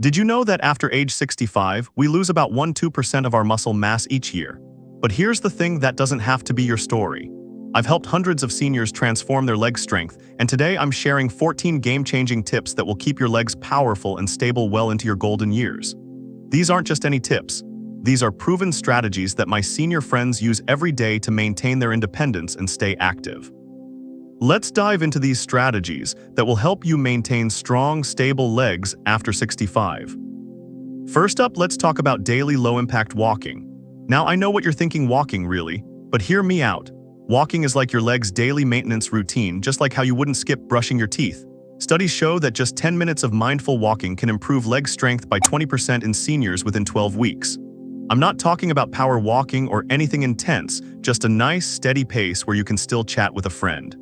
Did you know that after age 65, we lose about 1–2% of our muscle mass each year? But here's the thing, that doesn't have to be your story. I've helped hundreds of seniors transform their leg strength, and today I'm sharing 14 game-changing tips that will keep your legs powerful and stable well into your golden years. These aren't just any tips. These are proven strategies that my senior friends use every day to maintain their independence and stay active. Let's dive into these strategies that will help you maintain strong, stable legs after 65. First up, let's talk about daily low-impact walking. Now, I know what you're thinking, walking really, but hear me out. Walking is like your leg's daily maintenance routine, just like how you wouldn't skip brushing your teeth. Studies show that just 10 minutes of mindful walking can improve leg strength by 20% in seniors within 12 weeks. I'm not talking about power walking or anything intense, just a nice, steady pace where you can still chat with a friend.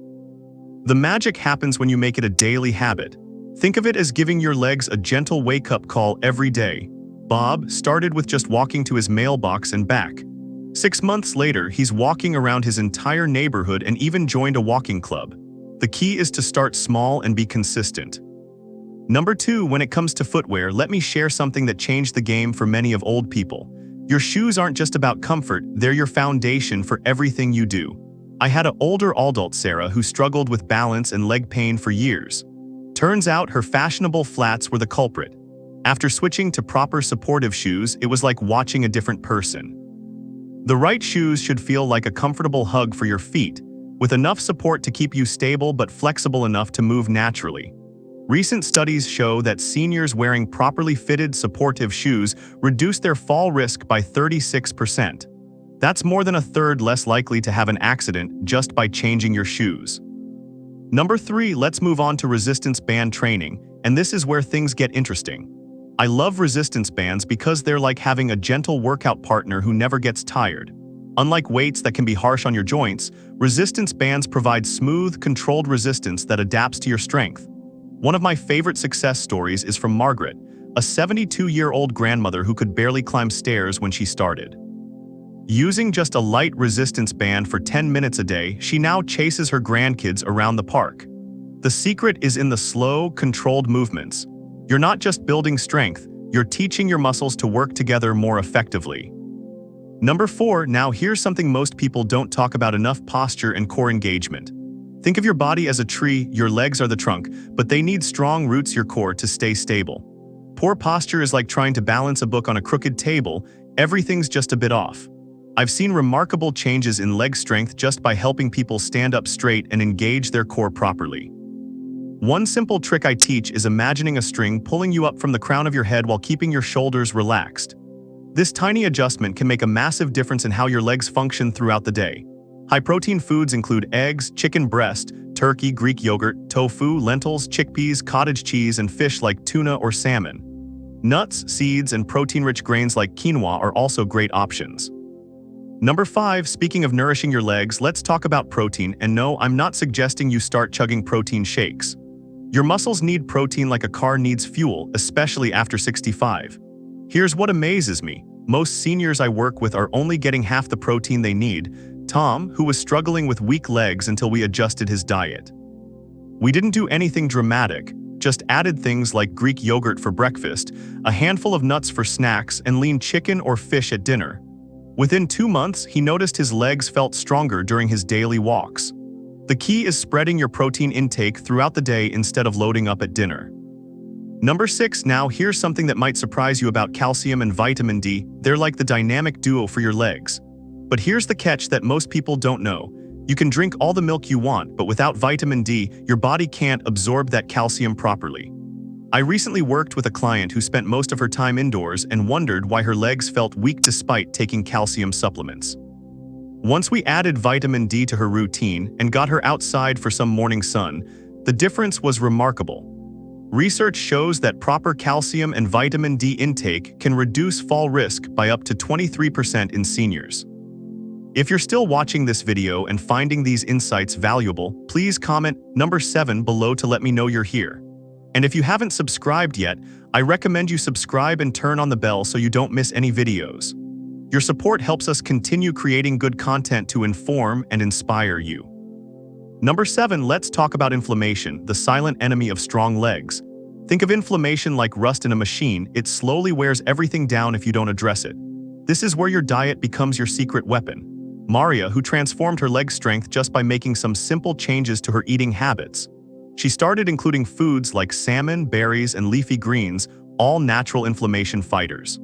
The magic happens when you make it a daily habit. Think of it as giving your legs a gentle wake-up call every day. Bob started with just walking to his mailbox and back. 6 months later, he's walking around his entire neighborhood and even joined a walking club. The key is to start small and be consistent. Number 2, when it comes to footwear, let me share something that changed the game for many of old people. Your shoes aren't just about comfort, they're your foundation for everything you do. I had an older adult, Sarah, who struggled with balance and leg pain for years. Turns out her fashionable flats were the culprit. After switching to proper supportive shoes, it was like watching a different person. The right shoes should feel like a comfortable hug for your feet, with enough support to keep you stable but flexible enough to move naturally. Recent studies show that seniors wearing properly fitted supportive shoes reduce their fall risk by 36%. That's more than a third less likely to have an accident just by changing your shoes. Number 3, let's move on to resistance band training, and this is where things get interesting. I love resistance bands because they're like having a gentle workout partner who never gets tired. Unlike weights that can be harsh on your joints, resistance bands provide smooth, controlled resistance that adapts to your strength. One of my favorite success stories is from Margaret, a 72-year-old grandmother who could barely climb stairs when she started. Using just a light resistance band for 10 minutes a day, she now chases her grandkids around the park. The secret is in the slow, controlled movements. You're not just building strength, you're teaching your muscles to work together more effectively. Number 4, now here's something most people don't talk about enough: posture and core engagement. Think of your body as a tree, your legs are the trunk, but they need strong roots, your core, to stay stable. Poor posture is like trying to balance a book on a crooked table, everything's just a bit off. I've seen remarkable changes in leg strength just by helping people stand up straight and engage their core properly. One simple trick I teach is imagining a string pulling you up from the crown of your head while keeping your shoulders relaxed. This tiny adjustment can make a massive difference in how your legs function throughout the day. High-protein foods include eggs, chicken breast, turkey, Greek yogurt, tofu, lentils, chickpeas, cottage cheese, and fish like tuna or salmon. Nuts, seeds, and protein-rich grains like quinoa are also great options. Number 5, speaking of nourishing your legs, let's talk about protein. And no, I'm not suggesting you start chugging protein shakes. Your muscles need protein like a car needs fuel, especially after 65. Here's what amazes me. Most seniors I work with are only getting half the protein they need. Tom, who was struggling with weak legs until we adjusted his diet. We didn't do anything dramatic, just added things like Greek yogurt for breakfast, a handful of nuts for snacks, and lean chicken or fish at dinner. Within 2 months, he noticed his legs felt stronger during his daily walks. The key is spreading your protein intake throughout the day instead of loading up at dinner. Number 6, now here's something that might surprise you about calcium and vitamin D. They're like the dynamic duo for your legs. But here's the catch that most people don't know. You can drink all the milk you want, but without vitamin D, your body can't absorb that calcium properly. I recently worked with a client who spent most of her time indoors and wondered why her legs felt weak despite taking calcium supplements. Once we added vitamin D to her routine and got her outside for some morning sun, the difference was remarkable. Research shows that proper calcium and vitamin D intake can reduce fall risk by up to 23% in seniors. If you're still watching this video and finding these insights valuable, please comment number 7 below to let me know you're here. And if you haven't subscribed yet, I recommend you subscribe and turn on the bell so you don't miss any videos. Your support helps us continue creating good content to inform and inspire you. Number 7, let's talk about inflammation, the silent enemy of strong legs. Think of inflammation like rust in a machine. It slowly wears everything down if you don't address it. This is where your diet becomes your secret weapon. Maria, who transformed her leg strength just by making some simple changes to her eating habits. She started including foods like salmon, berries, and leafy greens, all natural inflammation fighters.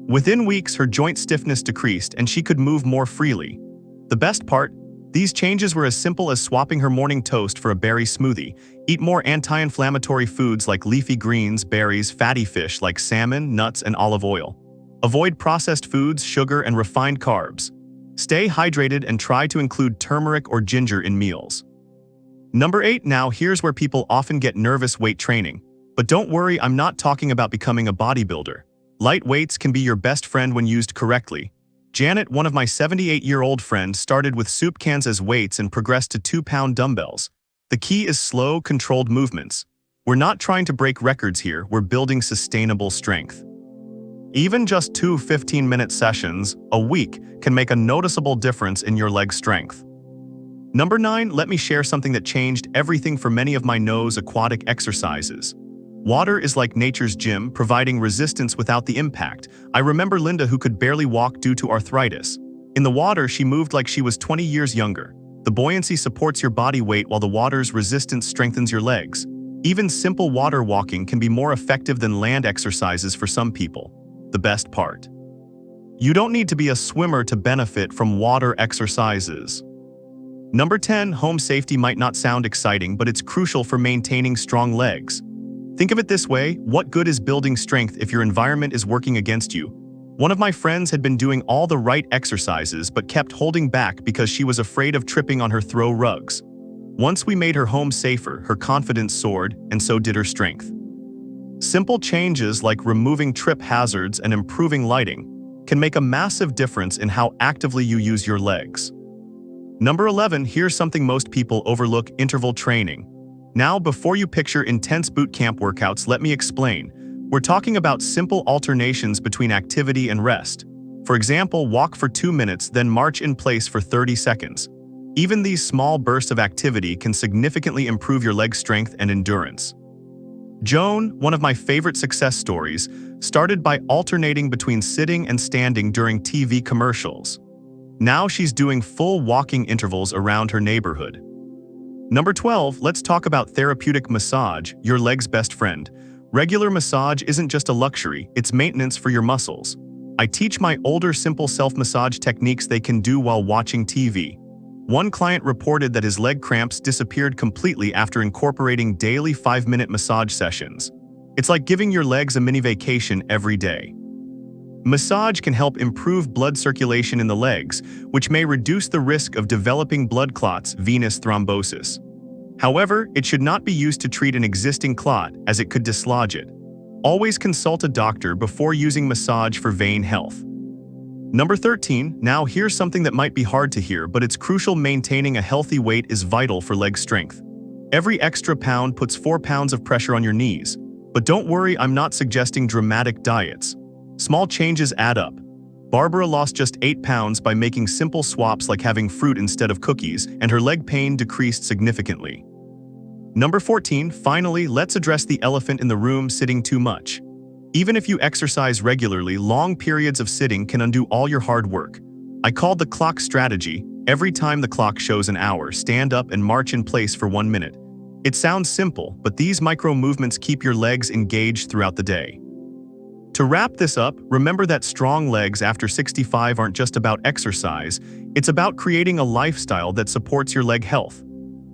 Within weeks, her joint stiffness decreased and she could move more freely. The best part? These changes were as simple as swapping her morning toast for a berry smoothie, eat more anti-inflammatory foods like leafy greens, berries, fatty fish like salmon, nuts, and olive oil. Avoid processed foods, sugar, and refined carbs. Stay hydrated and try to include turmeric or ginger in meals. Number 8. Now here's where people often get nervous: weight training. But don't worry, I'm not talking about becoming a bodybuilder. Light weights can be your best friend when used correctly. Janet, one of my 78-year-old friends, started with soup cans as weights and progressed to 2-pound dumbbells. The key is slow, controlled movements. We're not trying to break records here, we're building sustainable strength. Even just 2 15-minute sessions a week can make a noticeable difference in your leg strength. Number 9, let me share something that changed everything for many of my nose aquatic exercises. Water is like nature's gym, providing resistance without the impact. I remember Linda, who could barely walk due to arthritis. In the water, she moved like she was 20 years younger. The buoyancy supports your body weight while the water's resistance strengthens your legs. Even simple water walking can be more effective than land exercises for some people. The best part: you don't need to be a swimmer to benefit from water exercises. Number 10, home safety might not sound exciting, but it's crucial for maintaining strong legs. Think of it this way: what good is building strength if your environment is working against you? One of my friends had been doing all the right exercises but kept holding back because she was afraid of tripping on her throw rugs. Once we made her home safer, her confidence soared, and so did her strength. Simple changes like removing trip hazards and improving lighting can make a massive difference in how actively you use your legs. Number 11, here's something most people overlook: interval training. Now, before you picture intense boot camp workouts, let me explain. We're talking about simple alternations between activity and rest. For example, walk for 2 minutes, then march in place for 30 seconds. Even these small bursts of activity can significantly improve your leg strength and endurance. Joan, one of my favorite success stories, started by alternating between sitting and standing during TV commercials. Now she's doing full walking intervals around her neighborhood. Number 12, let's talk about therapeutic massage, your leg's best friend. Regular massage isn't just a luxury, it's maintenance for your muscles. I teach my older simple self-massage techniques they can do while watching TV. One client reported that his leg cramps disappeared completely after incorporating daily 5-minute massage sessions. It's like giving your legs a mini vacation every day. Massage can help improve blood circulation in the legs, which may reduce the risk of developing blood clots, venous thrombosis. However, it should not be used to treat an existing clot, as it could dislodge it. Always consult a doctor before using massage for vein health. Number 13, now here's something that might be hard to hear, but it's crucial: maintaining a healthy weight is vital for leg strength. Every extra pound puts 4 pounds of pressure on your knees. But don't worry, I'm not suggesting dramatic diets. Small changes add up. Barbara lost just 8 pounds by making simple swaps like having fruit instead of cookies, and her leg pain decreased significantly. Number 14, finally, let's address the elephant in the room: sitting too much. Even if you exercise regularly, long periods of sitting can undo all your hard work. I call the clock strategy. Every time the clock shows an hour, stand up and march in place for 1 minute. It sounds simple, but these micro movements keep your legs engaged throughout the day. To wrap this up, remember that strong legs after 65 aren't just about exercise, it's about creating a lifestyle that supports your leg health.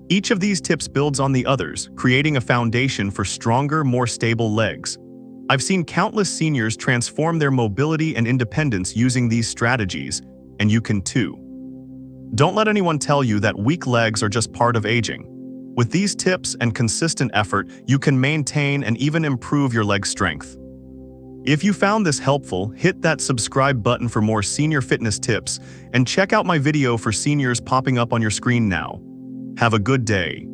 Each of these tips builds on the others, creating a foundation for stronger, more stable legs. I've seen countless seniors transform their mobility and independence using these strategies, and you can too. Don't let anyone tell you that weak legs are just part of aging. With these tips and consistent effort, you can maintain and even improve your leg strength. If you found this helpful, hit that subscribe button for more senior fitness tips, and check out my video for seniors popping up on your screen now. Have a good day.